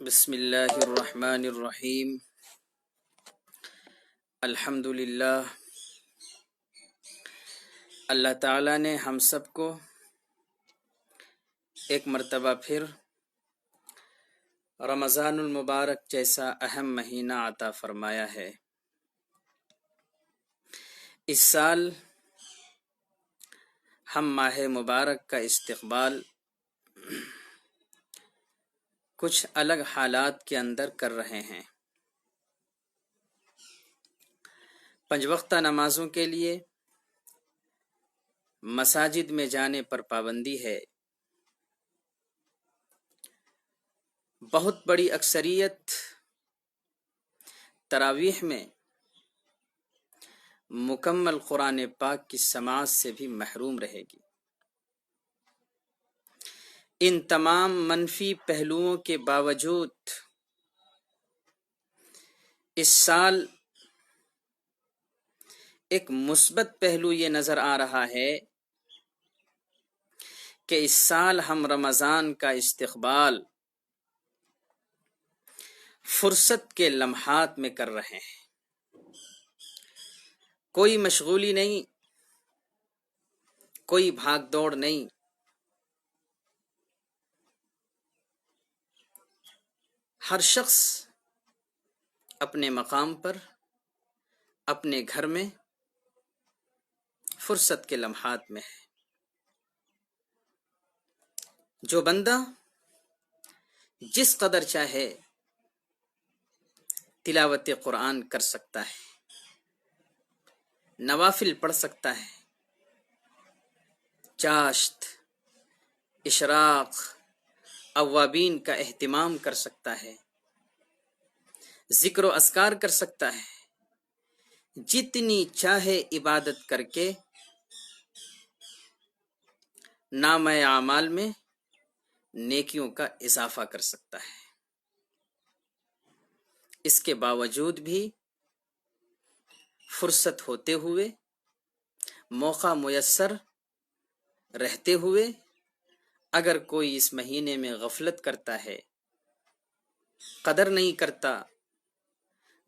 بسم اللہ الرحمن الرحیم الحمد للہ۔ اللہ تعالیٰ نے ہم سب کو ایک مرتبہ پھر رمضان المبارک جیسا اہم مہینہ عطا فرمایا ہے۔ اس سال ہم ماہ مبارک کا استقبال کچھ الگ حالات کے اندر کر رہے ہیں۔ 5 وقتہ نمازوں کے لیے مساجد میں جانے پر پابندی ہے۔ بہت بڑی اکثریت تراویح میں مکمل قرآن پاک کی سماعت سے بھی محروم رہے گی۔ ان تمام منفی پہلوؤں کے باوجود اس سال ایک مثبت پہلو یہ نظر آ رہا ہے کہ اس سال ہم رمضان کا استقبال فرصت کے لمحات میں کر رہے ہیں۔ کوئی مشغولی نہیں، کوئی بھاگ دوڑ نہیں، ہر شخص اپنے مقام پر اپنے گھر میں فرصت کے لمحات میں ہے۔ جو بندہ جس قدر چاہے تلاوت قرآن کر سکتا ہے، نوافل پڑھ سکتا ہے، چاشت، اشراق، اوابین کا اہتمام کر سکتا ہے، ذکر و اذکار کر سکتا ہے، جتنی چاہے عبادت کر کے نامہ اعمال میں نیکیوں کا اضافہ کر سکتا ہے۔ اس کے باوجود بھی فرصت ہوتے ہوئے، موقع میسر رہتے ہوئے، اگر کوئی اس مہینے میں غفلت کرتا ہے، قدر نہیں کرتا،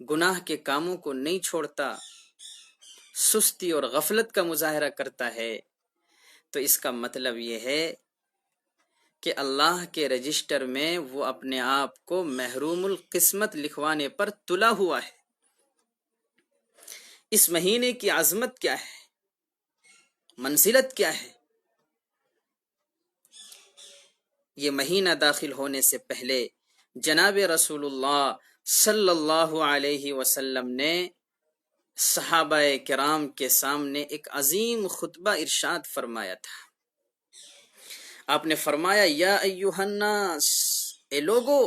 گناہ کے کاموں کو نہیں چھوڑتا، سستی اور غفلت کا مظاہرہ کرتا ہے، تو اس کا مطلب یہ ہے کہ اللہ کے رجسٹر میں وہ اپنے آپ کو محروم القسمت لکھوانے پر تلا ہوا ہے۔ اس مہینے کی عظمت کیا ہے، منزلت کیا ہے؟ یہ مہینہ داخل ہونے سے پہلے جناب رسول اللہ صلی اللہ علیہ وسلم نے صحابہ کرام کے سامنے ایک عظیم خطبہ ارشاد فرمایا تھا۔ آپ نے فرمایا، یا ایھا الناس، اے لوگو،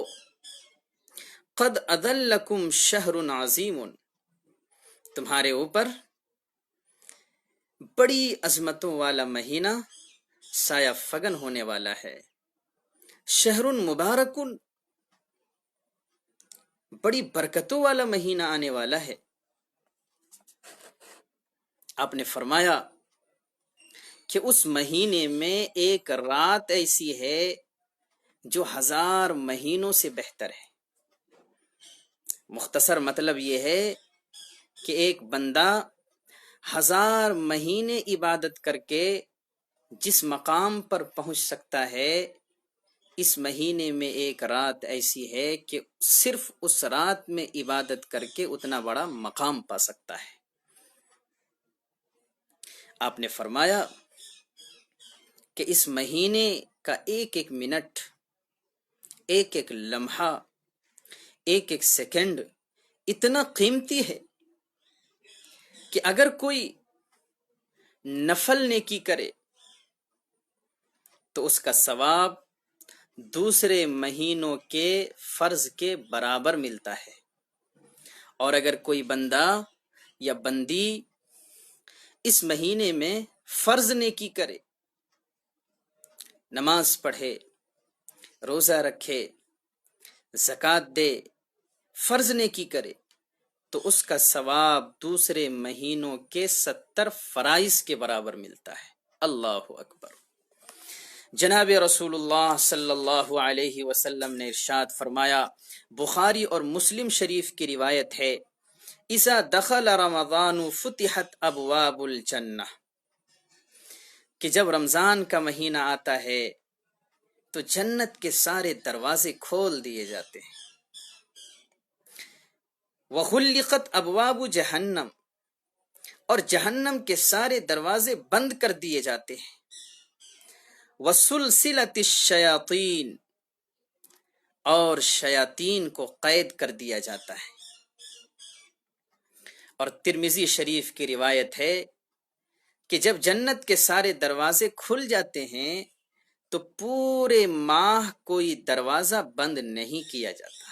قد اذلکم شہر عظیم، تمہارے اوپر بڑی عظمتوں والا مہینہ سایہ فگن ہونے والا ہے۔ شہر مبارک، بڑی برکتوں والا مہینہ آنے والا ہے۔ آپ نے فرمایا کہ اس مہینے میں ایک رات ایسی ہے جو 1000 مہینوں سے بہتر ہے۔ مختصر مطلب یہ ہے کہ ایک بندہ 1000 مہینے عبادت کر کے جس مقام پر پہنچ سکتا ہے، اس مہینے میں ایک رات ایسی ہے کہ صرف اس رات میں عبادت کر کے اتنا بڑا مقام پا سکتا ہے۔ آپ نے فرمایا کہ اس مہینے کا ایک ایک منٹ، ایک ایک لمحہ، ایک ایک سیکنڈ اتنا قیمتی ہے کہ اگر کوئی نفل نیکی کرے تو اس کا ثواب دوسرے مہینوں کے فرض کے برابر ملتا ہے، اور اگر کوئی بندہ یا بندی اس مہینے میں فرض نیکی کرے، نماز پڑھے، روزہ رکھے، زکوٰۃ دے، فرض نیکی کرے، تو اس کا ثواب دوسرے مہینوں کے 70 فرائض کے برابر ملتا ہے۔ اللہ اکبر۔ جناب رسول اللہ صلی اللہ علیہ وسلم نے ارشاد فرمایا، بخاری اور مسلم شریف کی روایت ہے، اذا دخل رمضان فتحت ابواب الجنہ، کہ جب رمضان کا مہینہ آتا ہے تو جنت کے سارے دروازے کھول دیے جاتے ہیں۔ وغلقت ابواب جہنم، اور جہنم کے سارے دروازے بند کر دیے جاتے ہیں۔ وسلسلت الشیاطین، اور شیاطین کو قید کر دیا جاتا ہے۔ اور ترمذی شریف کی روایت ہے کہ جب جنت کے سارے دروازے کھل جاتے ہیں تو پورے ماہ کوئی دروازہ بند نہیں کیا جاتا،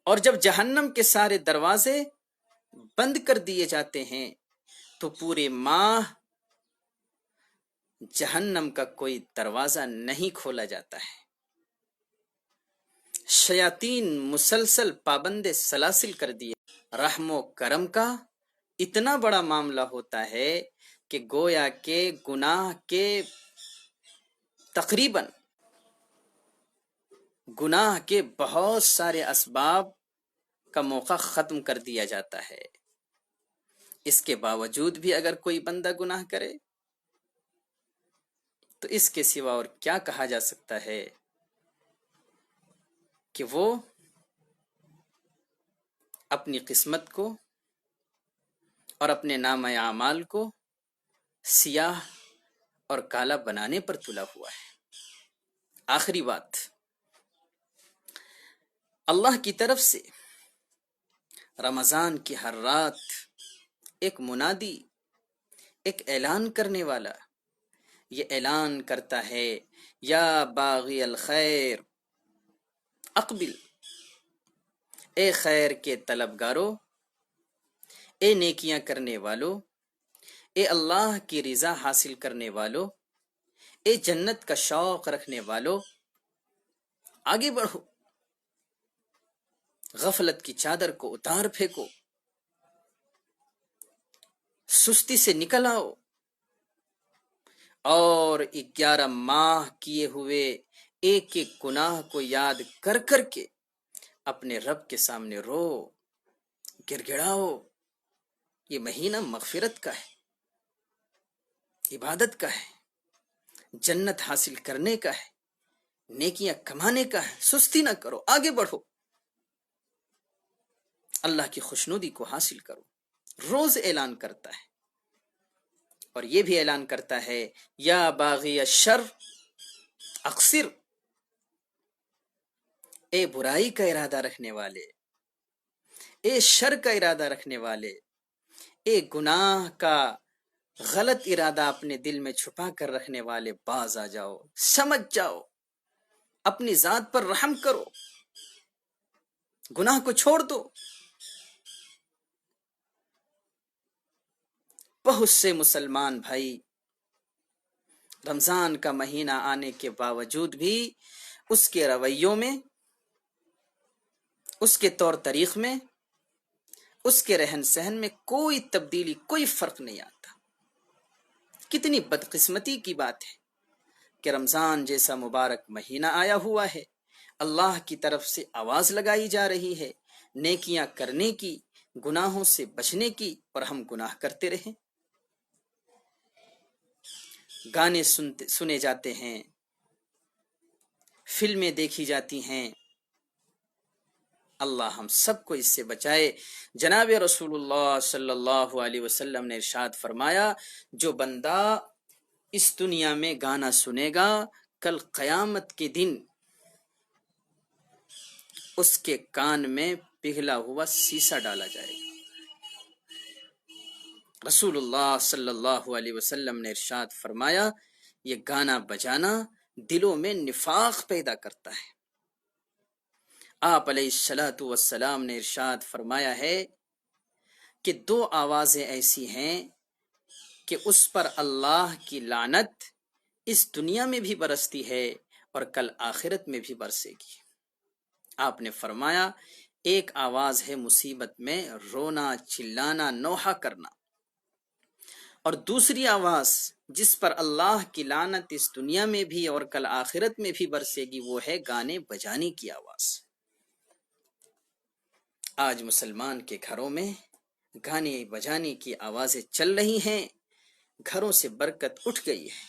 اور جب جہنم کے سارے دروازے بند کر دیے جاتے ہیں تو پورے ماہ جہنم کا کوئی دروازہ نہیں کھولا جاتا ہے۔ شیاطین مسلسل پابند سلاسل کر دیے۔ رحم و کرم کا اتنا بڑا معاملہ ہوتا ہے کہ گویا کے گناہ کے تقریباً گناہ کے بہت سارے اسباب کا موقع ختم کر دیا جاتا ہے۔ اس کے باوجود بھی اگر کوئی بندہ گناہ کرے تو اس کے سوا اور کیا کہا جا سکتا ہے کہ وہ اپنی قسمت کو اور اپنے نامہ اعمال کو سیاہ اور کالا بنانے پر تلا ہوا ہے۔ آخری بات، اللہ کی طرف سے رمضان کی ہر رات ایک منادی، ایک اعلان کرنے والا یہ اعلان کرتا ہے، یا باغی الخیر اقبل، اے خیر کے طلبگارو، اے نیکیاں کرنے والو، اے اللہ کی رضا حاصل کرنے والو، اے جنت کا شوق رکھنے والو، آگے بڑھو، غفلت کی چادر کو اتار پھینکو، سستی سے نکل آؤ، اور 11 ماہ کیے ہوئے ایک ایک گناہ کو یاد کر کر کے اپنے رب کے سامنے رو، گر گڑاؤ۔ یہ مہینہ مغفرت کا ہے، عبادت کا ہے، جنت حاصل کرنے کا ہے، نیکیاں کمانے کا ہے۔ سستی نہ کرو، آگے بڑھو، اللہ کی خوشنودی کو حاصل کرو۔ روز اعلان کرتا ہے، اور یہ بھی اعلان کرتا ہے، یا باغی الشر اقصر، اے برائی کا ارادہ رکھنے والے، اے شر کا ارادہ رکھنے والے، اے گناہ کا غلط ارادہ اپنے دل میں چھپا کر رکھنے والے، باز آ جاؤ، سمجھ جاؤ، اپنی ذات پر رحم کرو، گناہ کو چھوڑ دو۔ بہت سے مسلمان بھائی رمضان کا مہینہ آنے کے باوجود بھی اس کے رویوں میں، اس کے طور طریق میں، اس کے رہن سہن میں کوئی تبدیلی، کوئی فرق نہیں آتا۔ کتنی بدقسمتی کی بات ہے کہ رمضان جیسا مبارک مہینہ آیا ہوا ہے، اللہ کی طرف سے آواز لگائی جا رہی ہے نیکیاں کرنے کی، گناہوں سے بچنے کی، اور ہم گناہ کرتے رہیں۔ گانے سنے جاتے ہیں، فلمیں دیکھی جاتی ہیں۔ اللہ ہم سب کو اس سے بچائے۔ جناب رسول اللہ صلی اللہ علیہ وسلم نے ارشاد فرمایا، جو بندہ اس دنیا میں گانا سنے گا، کل قیامت کے دن اس کے کان میں پگھلا ہوا سیسا ڈالا جائے گا۔ رسول اللہ صلی اللہ علیہ وسلم نے ارشاد فرمایا، یہ گانا بجانا دلوں میں نفاق پیدا کرتا ہے۔ آپ علیہ الصلوۃ والسلام نے ارشاد فرمایا ہے کہ 2 آوازیں ایسی ہیں کہ اس پر اللہ کی لعنت اس دنیا میں بھی برستی ہے اور کل آخرت میں بھی برسے گی۔ آپ نے فرمایا، ایک آواز ہے مصیبت میں رونا، چلانا، نوحہ کرنا، اور دوسری آواز جس پر اللہ کی لعنت اس دنیا میں بھی اور کل آخرت میں بھی برسے گی، وہ ہے گانے بجانے کی آواز۔ آج مسلمان کے گھروں میں گانے بجانے کی آوازیں چل رہی ہیں، گھروں سے برکت اٹھ گئی ہے،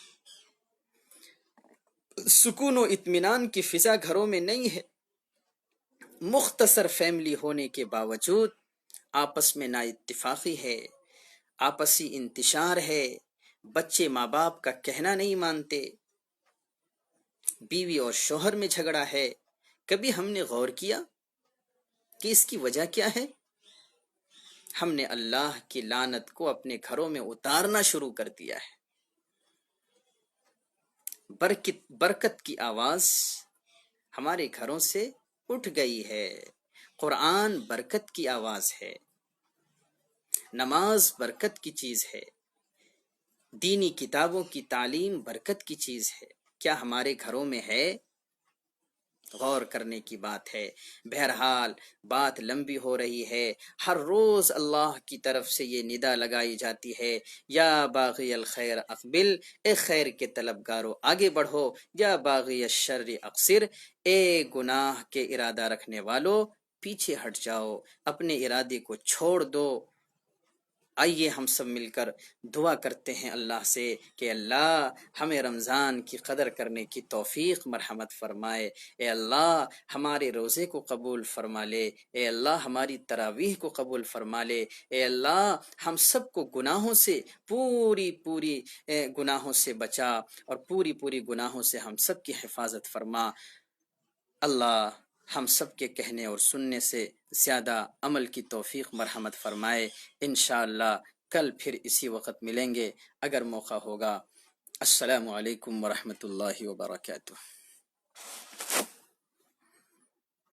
سکون و اطمینان کی فضا گھروں میں نہیں ہے۔ مختصر فیملی ہونے کے باوجود آپس میں نا اتفاقی ہے، آپسی انتشار ہے، بچے ماں باپ کا کہنا نہیں مانتے، بیوی اور شوہر میں جھگڑا ہے۔ کبھی ہم نے غور کیا کہ اس کی وجہ کیا ہے؟ ہم نے اللہ کی لعنت کو اپنے گھروں میں اتارنا شروع کر دیا ہے۔ برکت کی آواز ہمارے گھروں سے اٹھ گئی ہے۔ قرآن برکت کی آواز ہے، نماز برکت کی چیز ہے، دینی کتابوں کی تعلیم برکت کی چیز ہے۔ کیا ہمارے گھروں میں ہے؟ غور کرنے کی بات ہے۔ بہرحال بات لمبی ہو رہی ہے، ہر روز اللہ کی طرف سے یہ ندا لگائی جاتی ہے، یا باغی الخیر اقبل، اے خیر کے طلبگارو آگے بڑھو، یا باغی الشر اقصر، اے گناہ کے ارادہ رکھنے والو پیچھے ہٹ جاؤ، اپنے ارادے کو چھوڑ دو۔ آئیے ہم سب مل کر دعا کرتے ہیں اللہ سے کہ اللہ ہمیں رمضان کی قدر کرنے کی توفیق مرحمت فرمائے۔ اے اللہ ہمارے روزے کو قبول فرما لے، اے اللہ ہماری تراویح کو قبول فرما لے، اے اللہ ہم سب کو گناہوں سے پوری گناہوں سے بچا، اور پوری گناہوں سے ہم سب کی حفاظت فرما۔ اللہ ہم سب کے کہنے اور سننے سے زیادہ عمل کی توفیق مرحمت فرمائے۔ انشاءاللہ کل پھر اسی وقت ملیں گے اگر موقع ہوگا۔ السلام علیکم ورحمۃ اللہ وبرکاتہ۔